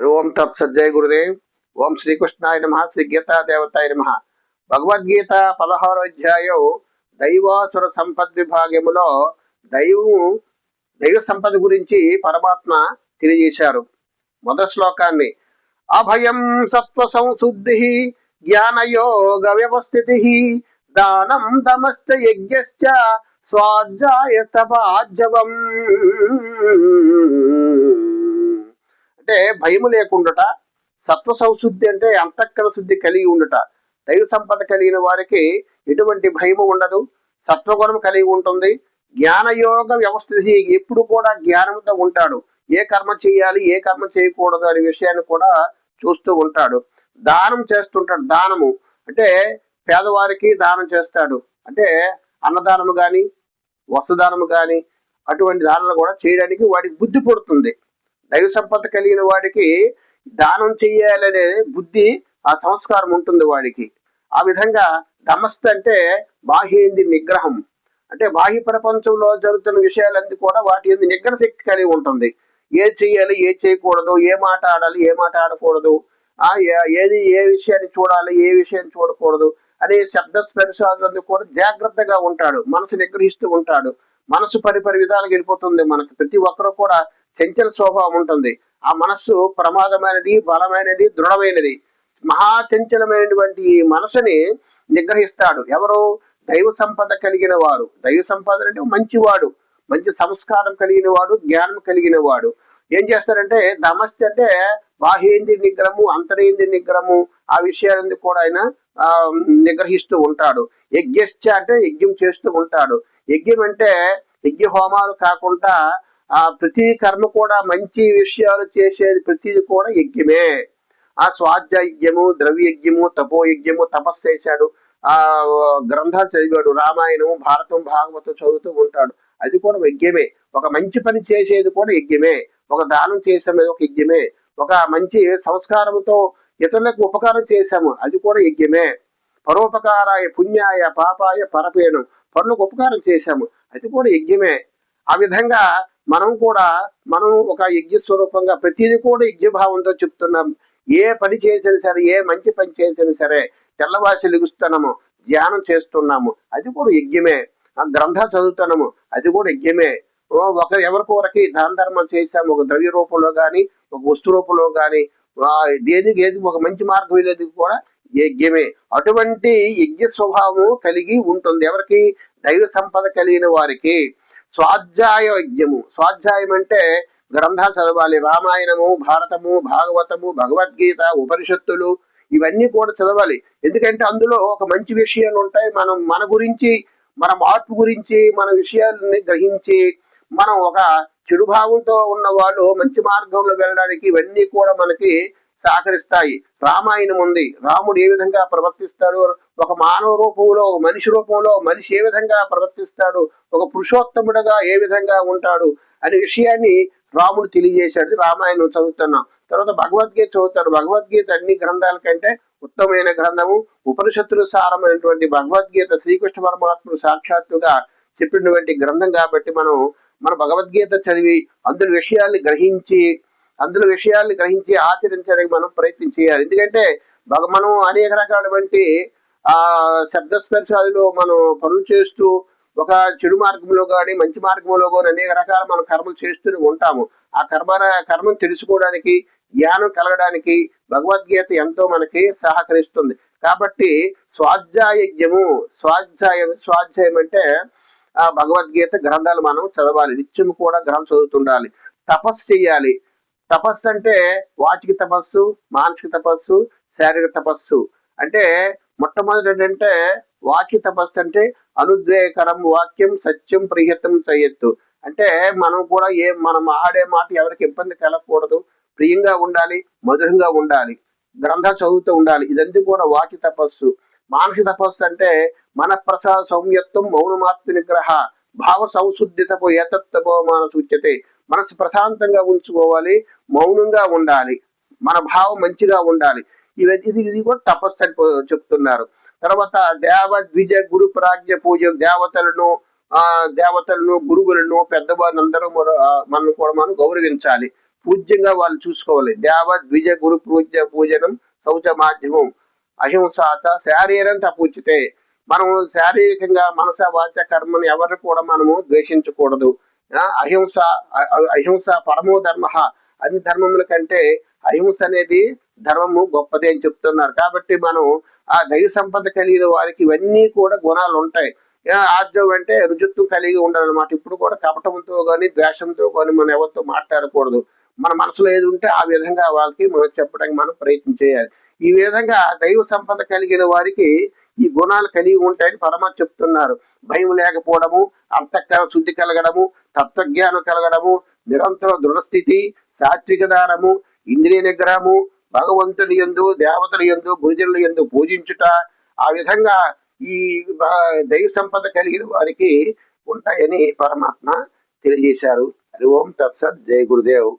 ఓం తత్సత్ జయ గురుదేవ్. ఓం శ్రీకృష్ణాయ నమ. శ్రీ గీతా దేవతాయ నమ. భగవద్గీత 16వ అధ్యాయం దైవాసుర సంపద్ విభాగములో దైవ సంపద గురించి పరమాత్మ తెలియజేశారు. మొదటి శ్లోకాన్ని అభయం సత్వ సంశుద్ధి జ్ఞానయోగ వ్యవస్థితి దానం దమశ్చ యజ్ఞశ్చ స్వాధ్యాయ తపాజ్జవం. అంటే భయము లేకుండాట, సత్వ సంశుద్ధి అంటే అంతఃకరణ శుద్ధి కలిగి ఉండుట. దైవ సంపద కలిగిన వారికి ఎటువంటి భయము ఉండదు, సత్వగుణం కలిగి ఉంటుంది. జ్ఞానయోగ వ్యవస్థ ఎప్పుడు కూడా జ్ఞానంతో ఉంటాడు. ఏ కర్మ చేయాలి, ఏ కర్మ చేయకూడదు అనే విషయాన్ని కూడా చూస్తూ ఉంటాడు. దానం చేస్తుంటాడు. దానము అంటే పేదవారికి దానం చేస్తాడు. అంటే అన్నదానము కానీ వస్త్రదానము కానీ అటువంటి దానాలు కూడా చేయడానికి వాడికి బుద్ధి పుడుతుంది. దైవ సంపద కలిగిన వాడికి దానం చెయ్యాలనే బుద్ధి, ఆ సంస్కారం ఉంటుంది వాడికి. ఆ విధంగా దమస్త అంటే బాహ్యేంద్రియ నిగ్రహం. అంటే బాహ్య ప్రపంచంలో జరుగుతున్న విషయాలన్నీ కూడా వాటి ఎందు నిగ్రహ శక్తి కలిగి ఉంటుంది. ఏది చెయ్యాలి, ఏది చేయకూడదు, ఏ మాట ఆడాలి, ఏ మాట ఆడకూడదు, ఏ విషయాన్ని చూడాలి, ఏ విషయాన్ని చూడకూడదు అనే శబ్ద స్పర్శాదులందు కూడా జాగ్రత్తగా ఉంటాడు. మనసు నిగ్రహిస్తూ ఉంటాడు. మనసు పరిపరి విధాలుగా వెళ్ళిపోతుంది. మనకు ప్రతి ఒక్కరు కూడా చంచల స్వభావం ఉంటుంది. ఆ మనస్సు ప్రమాదమైనది, బలమైనది, దృఢమైనది. మహాచంచలమైనటువంటి ఈ మనసుని నిగ్రహిస్తాడు ఎవరు? దైవ సంపద కలిగిన వారు. దైవ సంపద అంటే మంచివాడు, మంచి సంస్కారం కలిగిన వాడు, జ్ఞానం కలిగిన వాడు. ఏం చేస్తారంటే దమస్తి అంటే బాహ్యేంద్రియ నిగ్రహము, అంతరేంద్రియ నిగ్రహము, ఆ విషయాలను కూడా ఆయన నిగ్రహిస్తూ ఉంటాడు. యజ్ఞశ్చ అంటే యజ్ఞం చేస్తూ ఉంటాడు. యజ్ఞం అంటే యజ్ఞ హోమాలు కాకుండా ప్రతి కర్మ కూడా మంచి విషయాలు చేసేది ప్రతిది కూడా యజ్ఞమే. ఆ స్వాధ్యాయజ్ఞము, ద్రవ్యజ్ఞము, తపోయజ్ఞము, తపస్సు చేశాడు. ఆ గ్రంథాలు చదివాడు, రామాయణము, భారతం, భాగవతం చదువుతూ ఉంటాడు. అది కూడా యజ్ఞమే. ఒక మంచి పని చేసేది కూడా యజ్ఞమే. ఒక దానం చేసేది ఒక యజ్ఞమే. ఒక మంచి సంస్కారంతో ఇతరులకు ఉపకారం చేశాము, అది కూడా యజ్ఞమే. పరోపకారాయ పుణ్యాయ పాపాయ పరపేణం, పరులకు ఉపకారం చేశాము, అది కూడా యజ్ఞమే. ఆ విధంగా మనం ఒక యజ్ఞ స్వరూపంగా ప్రతిదీ కూడా యజ్ఞభావంతో చెప్తున్నాం. ఏ పని చేసినా సరే, ఏ మంచి పని చేసినా సరే, తెల్లవాసి లిగుస్తున్నాము, ధ్యానం చేస్తున్నాము, అది కూడా యజ్ఞమే. ఆ గ్రంథాలు చదువుతున్నాము, అది కూడా యజ్ఞమే. ఎవరికొరకి దాన ధర్మం చేశాము, ఒక ద్రవ్య రూపంలో కానీ, ఒక వస్తు రూపంలో కానీ, ఏది ఒక మంచి మార్గం వెళ్ళేది కూడా యజ్ఞమే. అటువంటి యజ్ఞ స్వభావము కలిగి ఉంటుంది ఎవరికి? దైవ సంపద కలిగిన వారికి. స్వాధ్యాయ యజ్ఞము. స్వాధ్యాయం అంటే గ్రంథాలు చదవాలి. రామాయణము, భారతము, భాగవతము, భగవద్గీత, ఉపనిషత్తులు ఇవన్నీ కూడా చదవాలి. ఎందుకంటే అందులో ఒక మంచి విషయాలు ఉంటాయి. మన గురించి, మన మార్పు గురించి, మన విషయాలని గ్రహించి మనం ఒక చెడు భావంతో ఉన్న వాళ్ళు మంచి మార్గంలో వెళ్ళడానికి ఇవన్నీ కూడా మనకి సహకరిస్తాయి. రామాయణం ఉంది. రాముడు ఏ విధంగా ప్రవర్తిస్తాడు, ఒక మానవ రూపంలో, మనిషి రూపంలో మనిషి ఏ విధంగా ప్రవర్తిస్తాడు, ఒక పురుషోత్తముడుగా ఏ విధంగా ఉంటాడు అనే విషయాన్ని రాముడు తెలియజేశాడు. రామాయణం చదువుతున్నాం. తర్వాత భగవద్గీత చదువుతారు. భగవద్గీత అన్ని గ్రంథాల కంటే ఉత్తమమైన గ్రంథము. ఉపనిషత్తులు సారమైనటువంటి భగవద్గీత శ్రీకృష్ణ పరమాత్ముడు సాక్షాత్తుగా చెప్పినటువంటి గ్రంథం కాబట్టి మన భగవద్గీత చదివి అందులో విషయాల్ని గ్రహించి ఆచరించడానికి మనం ప్రయత్నం చేయాలి. ఎందుకంటే మనం అనేక రకాలటువంటి శబ్దస్పర్శాలలో మనం పనులు చేస్తూ ఒక చెడు మార్గంలో కానీ మంచి మార్గంలో కానీ అనేక రకాల మనం కర్మలు చేస్తూనే ఉంటాము. ఆ కర్మను తెలుసుకోవడానికి, జ్ఞానం కలగడానికి భగవద్గీత ఎంతో మనకి సహకరిస్తుంది. కాబట్టి స్వాధ్యాయజ్ఞము, స్వాధ్యాయం అంటే ఆ భగవద్గీత గ్రంథాలు మనం చదవాలి. నిత్యం కూడా గ్రంథం చదువుతుండాలి. తపస్సు చెయ్యాలి. తపస్సు అంటే వాచిక తపస్సు, మానసిక తపస్సు, శారీరక తపస్సు. అంటే మొట్టమొదటి ఏంటంటే వాక్య తపస్సు అంటే అనుద్వేయకరం వాక్యం సత్యం ప్రియతం చేయొత్తు. అంటే మనం ఆడే మాట ఎవరికి ఇబ్బంది కలగకూడదు, ప్రియంగా ఉండాలి, మధురంగా ఉండాలి, గ్రంథాలు చదువుతూ ఉండాలి. ఇదంతా కూడా వాక్య తపస్సు. మానసిక తపస్సు అంటే మనఃప్రసాద సౌమ్యత్వం మౌనమాత్మ నిగ్రహ భావ సంశుద్ధితపో ఏతత్వో మానసు ఉచ్యతే. మనసు ప్రశాంతంగా ఉంచుకోవాలి, మౌనంగా ఉండాలి, మన భావం మంచిగా ఉండాలి. ఇది కూడా తపస్సు అని చెప్తున్నారు. తర్వాత ద్విజ గురు ప్రాజ్ఞ పూజ. దేవతలను, గురువులను, పెద్దవారిని అందరూ మనం గౌరవించాలి. పూజ్యంగా వాళ్ళు చూసుకోవాలి. దేవ ద్విజ గురు పూజనం శౌచ మాధ్యమం అహింసాత శారీరంత పూజితే. మనం శారీరకంగా మనస వాచ కర్మని ఎవరిని కూడా మనము ద్వేషించకూడదు. అహింస అహింస పరమో ధర్మ. అన్ని ధర్మముల కంటే అహింస అనేది ధర్మము గొప్పది అని చెప్తున్నారు. కాబట్టి మనం ఆ దైవ సంపద కలిగిన వారికి ఇవన్నీ కూడా గుణాలు ఉంటాయి. ఆర్జవం అంటే రుజుత్వం కలిగి ఉండాలన్నమాట. ఇప్పుడు కూడా కపటంతో కానీ ద్వేషంతో కానీ మనం ఎవరితో మాట్లాడకూడదు. మన మనసులో ఏది ఉంటే ఆ విధంగా వాళ్ళకి మనం చెప్పడానికి మనం ప్రయత్నం చేయాలి. ఈ విధంగా దైవ సంపద కలిగిన వారికి ఈ గుణాలు కలిగి ఉంటాయని పరమాత్మ చెప్తున్నారు. భయం లేకపోవడము, అంతఃకరణ శుద్ధి కలగడము, తత్వజ్ఞానం కలగడము, నిరంతర దృఢస్థితి, సాత్విక దానము, ఇంద్రియ నిగ్రహము, భగవంతుని యందు దేవతల యందు గురుజనుల యందు పూజించుట, ఆ విధంగా ఈ దైవ సంపద కలిగిన వారికి ఉంటాయని పరమాత్మ తెలియజేశారు. హరి ఓం తత్సత్. జై గురుదేవ్.